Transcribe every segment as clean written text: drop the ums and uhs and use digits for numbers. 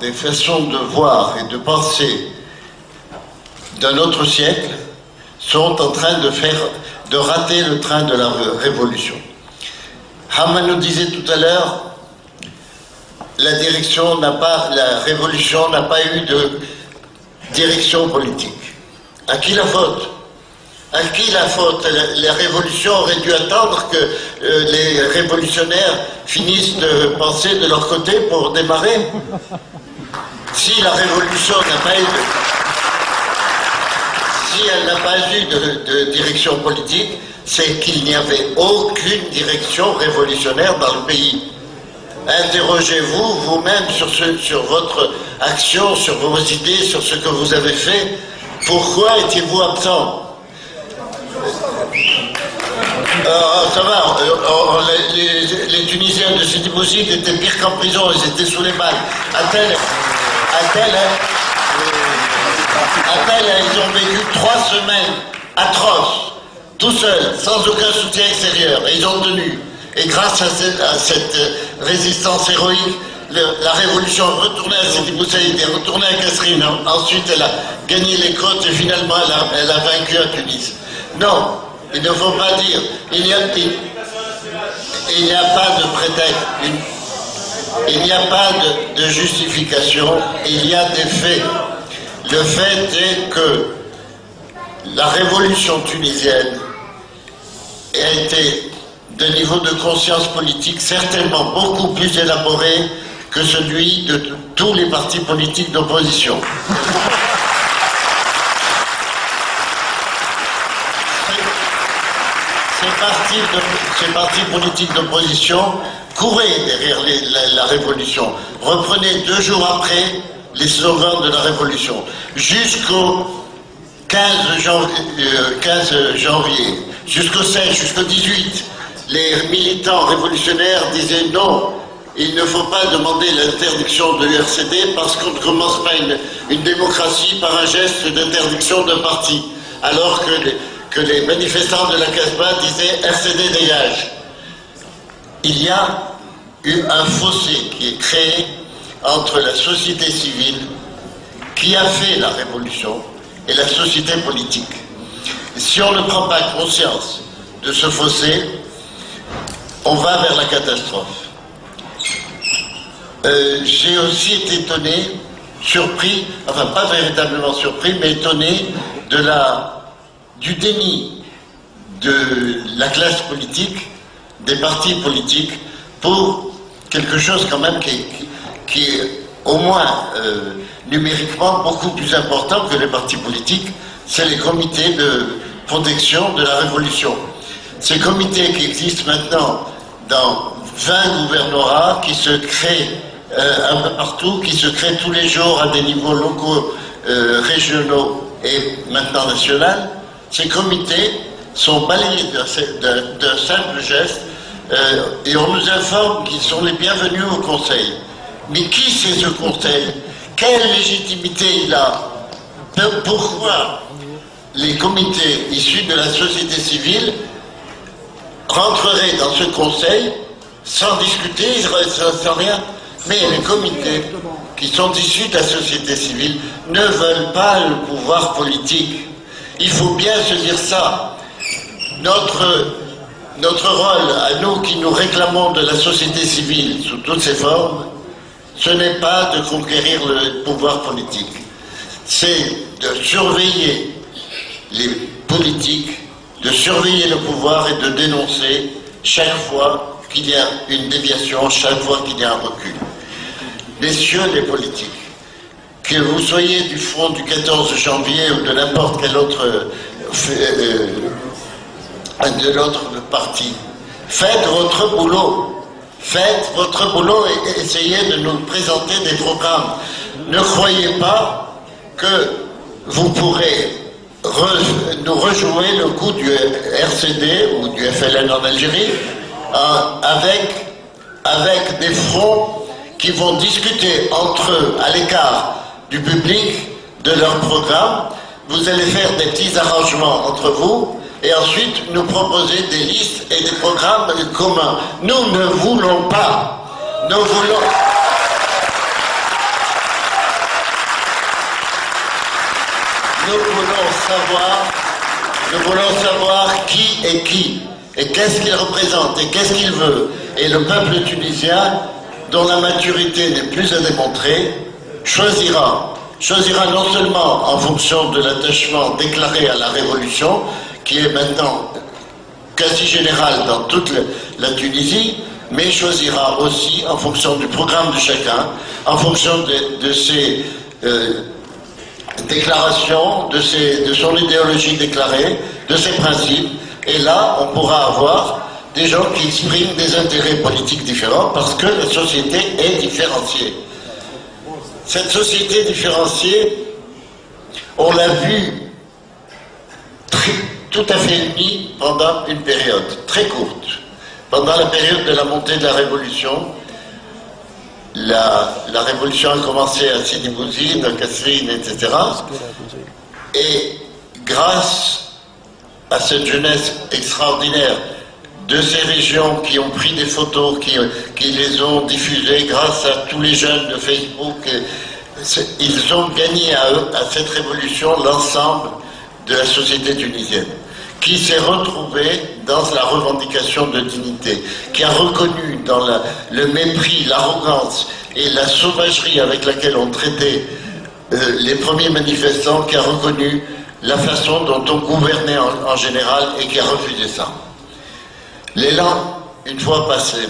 des façons de voir et de penser d'un autre siècle sont en train de rater le train de la révolution. Hamann nous disait tout à l'heure, la révolution n'a pas eu de direction politique. À qui la faute? À qui la faute? La révolution aurait dû attendre que les révolutionnaires finissent de penser de leur côté pour démarrer. Si la révolution n'a pas eu si elle n'a pas eu de direction politique, c'est qu'il n'y avait aucune direction révolutionnaire dans le pays. Interrogez-vous vous-même sur votre action, sur vos idées, sur ce que vous avez fait. Pourquoi étiez-vous absent? Ça va, les Tunisiens de Sidi Bouzid étaient pires qu'en prison, ils étaient sous les balles. À tel, ils ont vécu 3 semaines atroces, tout seuls, sans aucun soutien extérieur, et ils ont tenu. Et grâce à cette résistance héroïque, la révolution est retournée à Sidi Bouzid et retournée à Kasserine. Ensuite, elle a gagné les côtes et finalement, elle a vaincu à Tunis. Non, il ne faut pas dire. Il n'y a pas de prétexte. Il n'y a pas de justification. Il y a des faits. Le fait est que la révolution tunisienne a été d'un niveau de conscience politique certainement beaucoup plus élaboré que celui de tous les partis politiques d'opposition. Ces partis politiques d'opposition couraient derrière la révolution, reprenaient 2 jours après les slogans de la révolution, jusqu'au 15 janvier, jusqu'au 16, jusqu'au 18, les militants révolutionnaires disaient non, il ne faut pas demander l'interdiction de l'URCD parce qu'on ne commence pas une démocratie par un geste d'interdiction d'un parti, alors que les manifestants de la Casbah disaient RCD dégage. Il y a eu un fossé qui est créé entre la société civile qui a fait la révolution et la société politique. Et si on ne prend pas conscience de ce fossé, on va vers la catastrophe. J'ai aussi été étonné, surpris, enfin pas véritablement surpris, mais étonné du déni de la classe politique, des partis politiques, pour quelque chose quand même qui est au moins numériquement beaucoup plus important que les partis politiques, c'est les comités de protection de la révolution. Ces comités qui existent maintenant dans 20 gouvernorats, qui se créent un peu partout, qui se créent tous les jours à des niveaux locaux, régionaux et maintenant nationaux, ces comités sont balayés d'un simple geste et on nous informe qu'ils sont les bienvenus au Conseil. Mais qui c'est ce Conseil? Quelle légitimité il a? Pourquoi les comités issus de la société civile rentreraient dans ce Conseil sans discuter, sans rien? Mais les comités qui sont issus de la société civile ne veulent pas le pouvoir politique. Il faut bien se dire ça. Notre rôle, à nous qui nous réclamons de la société civile sous toutes ses formes, ce n'est pas de conquérir le pouvoir politique. C'est de surveiller les politiques, de surveiller le pouvoir et de dénoncer chaque fois qu'il y a une déviation, chaque fois qu'il y a un recul. Messieurs les politiques, que vous soyez du front du 14 janvier ou de n'importe quel autre parti, faites votre boulot. Faites votre boulot et essayez de nous présenter des programmes. Ne croyez pas que vous pourrez nous rejouer le coup du RCD ou du FLN en Algérie avec des fronts qui vont discuter entre eux, à l'écart du public, de leur programme. Vous allez faire des petits arrangements entre vous et ensuite nous proposer des listes et des programmes communs. Nous ne voulons pas. Nous voulons... nous voulons savoir qui est qui, et qu'est-ce qu'il représente, et qu'est-ce qu'il veut. Et le peuple tunisien, dont la maturité n'est plus à démontrer, choisira non seulement en fonction de l'attachement déclaré à la révolution, qui est maintenant quasi général dans toute la Tunisie, mais choisira aussi en fonction du programme de chacun, en fonction de ses déclarations, de son idéologie déclarée, de ses principes. Et là, on pourra avoir des gens qui expriment des intérêts politiques différents parce que la société est différenciée. Cette société différenciée, on l'a vue tout à fait unie pendant une période très courte. Pendant la période de la montée de la Révolution, la Révolution a commencé à Sidi Bouzid, à Kasserine, etc. Et grâce à cette jeunesse extraordinaire de ces régions qui ont pris des photos, qui les ont diffusées, grâce à tous les jeunes de Facebook, ils ont gagné à cette révolution l'ensemble de la société tunisienne, qui s'est retrouvée dans la revendication de dignité, qui a reconnu dans le mépris, l'arrogance et la sauvagerie avec laquelle on traitait les premiers manifestants, qui a reconnu la façon dont on gouvernait en général et qui a refusé ça. L'élan, une fois passé,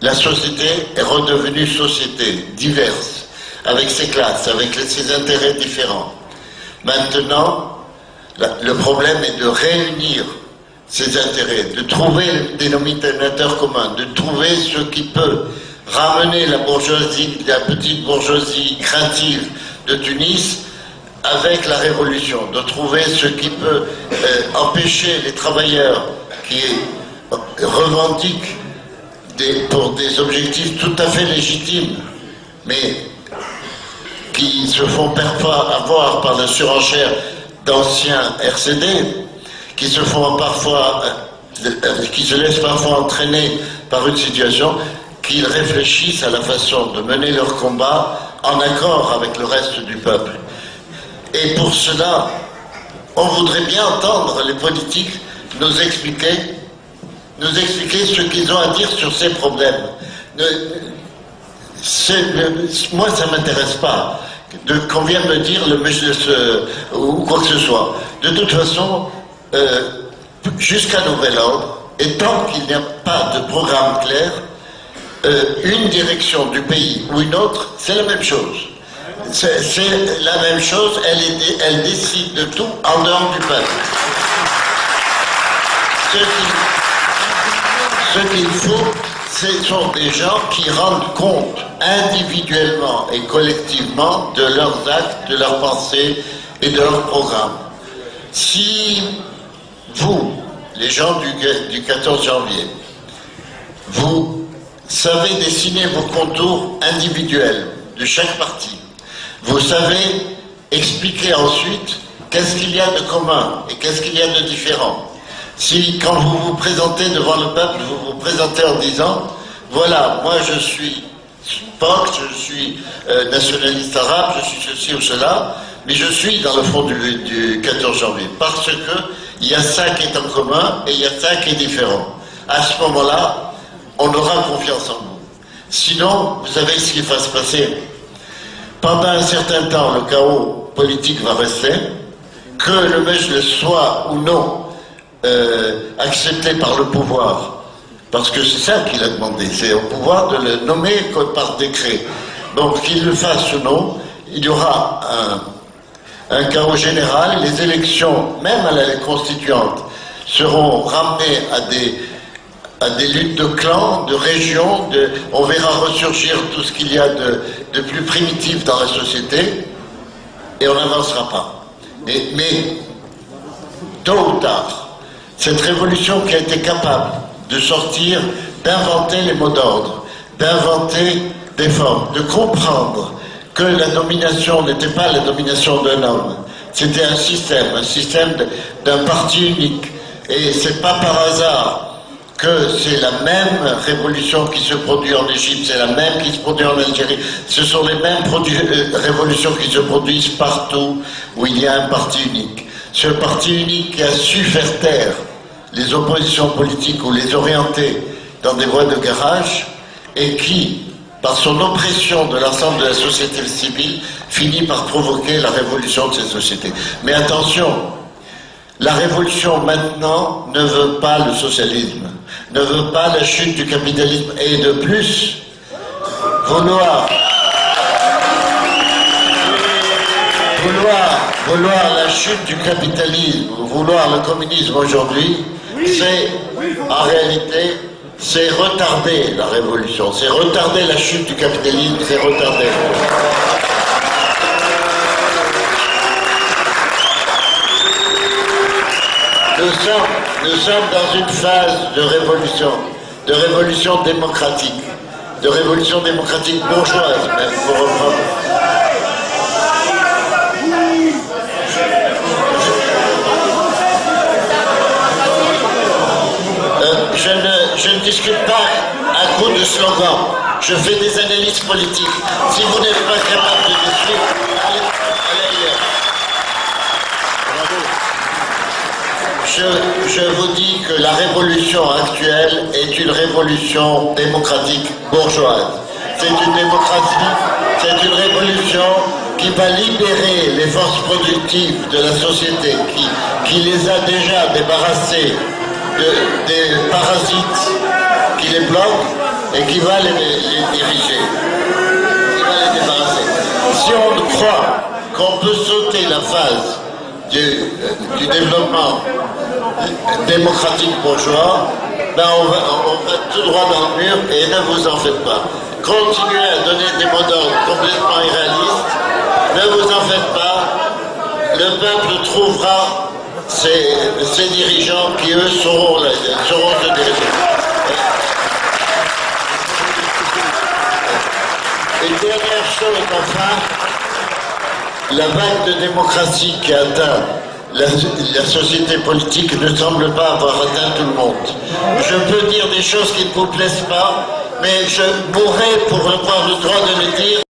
la société est redevenue société diverse, avec ses classes, avec ses intérêts différents. Maintenant, le problème est de réunir ces intérêts, de trouver le dénominateur commun, de trouver ce qui peut ramener la bourgeoisie, la petite bourgeoisie craintive de Tunis avec la révolution, de trouver ce qui peut empêcher les travailleurs qui revendiquent pour des objectifs tout à fait légitimes, mais qui se font parfois avoir par la surenchère d'anciens RCD, qui se laissent parfois entraîner par une situation, qu'ils réfléchissent à la façon de mener leur combat en accord avec le reste du peuple. Et pour cela, on voudrait bien entendre les politiques nous expliquer ce qu'ils ont à dire sur ces problèmes. Moi, ça ne m'intéresse pas qu'on vienne me dire le Mejlis ou quoi que ce soit. De toute façon, jusqu'à nouvel ordre, et tant qu'il n'y a pas de programme clair, une direction du pays ou une autre, c'est la même chose. C'est la même chose, elle décide de tout en dehors du peuple. Ce qu'il faut, ce sont des gens qui rendent compte individuellement et collectivement de leurs actes, de leurs pensées et de leurs programmes. Si vous, les gens du 14 janvier, vous savez dessiner vos contours individuels de chaque parti, vous savez expliquer ensuite qu'est-ce qu'il y a de commun et qu'est-ce qu'il y a de différent. Si, quand vous vous présentez devant le peuple, vous vous présentez en disant « Voilà, moi je suis POC, je suis nationaliste arabe, je suis ceci ou cela, mais je suis dans le fond du 14 janvier, parce que il y a ça qui est en commun et il y a ça qui est différent. » À ce moment-là, on aura confiance en vous. Sinon, vous savez ce qui va se passer. Pendant un certain temps, le chaos politique va rester, que le Mejlis soit ou non accepté par le pouvoir, parce que c'est ça qu'il a demandé, c'est au pouvoir de le nommer par décret. Donc qu'il le fasse ou non, il y aura un chaos général, les élections, même à la constituante, seront ramenées à des luttes de clans, de régions, on verra ressurgir tout ce qu'il y a de plus primitif dans la société, et on n'avancera pas. Mais tôt ou tard, cette révolution qui a été capable de sortir, d'inventer les mots d'ordre, d'inventer des formes, de comprendre que la domination n'était pas la domination d'un homme, c'était un système d'un parti unique. Et c'est pas par hasard que c'est la même révolution qui se produit en Égypte, c'est la même qui se produit en Algérie, ce sont les mêmes révolutions qui se produisent partout où il y a un parti unique. Ce parti unique qui a su faire taire les oppositions politiques ou les orienter dans des voies de garage et qui, par son oppression de l'ensemble de la société civile, finit par provoquer la révolution de ces sociétés. Mais attention, la révolution maintenant ne veut pas le socialisme, ne veut pas la chute du capitalisme et de plus, vouloir la chute du capitalisme, vouloir le communisme aujourd'hui, c'est en réalité, c'est retarder la révolution, c'est retarder la chute du capitalisme, c'est retarder. Nous sommes dans une phase de révolution démocratique bourgeoise, même pour reprendre. Je ne discute pas à coup de slogan. Je fais des analyses politiques. Si vous n'êtes pas capable de me suivre, allez ailleurs. Je vous dis que la révolution actuelle est une révolution démocratique bourgeoise. C'est une démocratie, c'est une révolution qui va libérer les forces productives de la société, qui les a déjà débarrassées des parasites qui les bloquent et qui va les diriger, qui va les débarrasser. Si on croit qu'on peut sauter la phase du développement démocratique bourgeois, ben on va tout droit dans le mur et ne vous en faites pas. Continuez à donner des mots d'ordre complètement irréalistes, ne vous en faites pas, le peuple trouvera ces dirigeants qui, eux, sauront se diriger. Une dernière chose, enfin, la vague de démocratie qui atteint la société politique ne semble pas avoir atteint tout le monde. Je peux dire des choses qui ne vous plaisent pas, mais je mourrai pour avoir le droit de le dire.